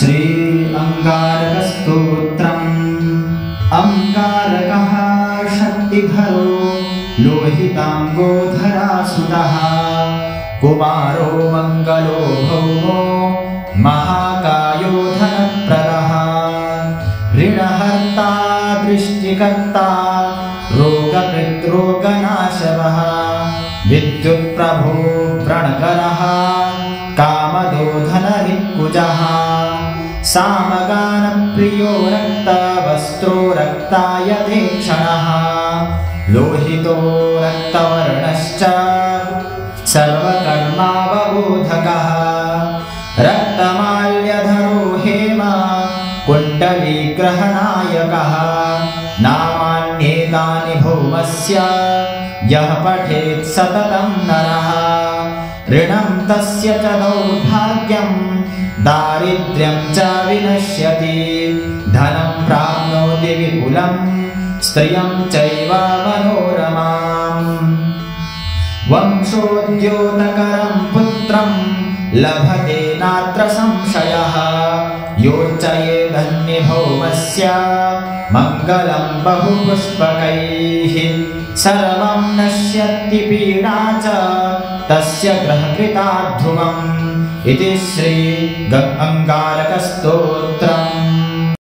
श्री अंगारकस्तोत्रम्। अंगारकः शक्तिधरो लोहितांगोधरासुतः कुमारो मंगलो भौमो महाकायो धनप्रदः ऋणहर्ता दृष्टिकर्ता रोगकृद्रोगनाशवः विद्युत्प्रभो व्रणकरः कामदो धनरिक्कुजः सामगानप्रियो रक्तवस्त्रो रक्तायतेक्षणः लोहितो रक्तवर्णश्च सर्वकर्मावबोधकः रक्तमाल्यधरो हेम कुण्डलीग्रहनायकः नामान्येतानि भौमस्य यः पठेत् सततं नरः ऋणं तस्य च दौर्भाग्यं दारिद्र्यं च विनश्यति धनं प्राप्नोति विपुलं स्त्रियं चैव मनोरमाम् वंशोद्योतकरं पुत्रं लभते नात्र संशयः योच्चयेदन्नि भौमस्य मङ्गलं बहुपुष्पकैः सर्वं नश्यति पीडा च तस्य ग्रहकृता ध्रुवम् इति श्री अंगारकस्तोत्रम्।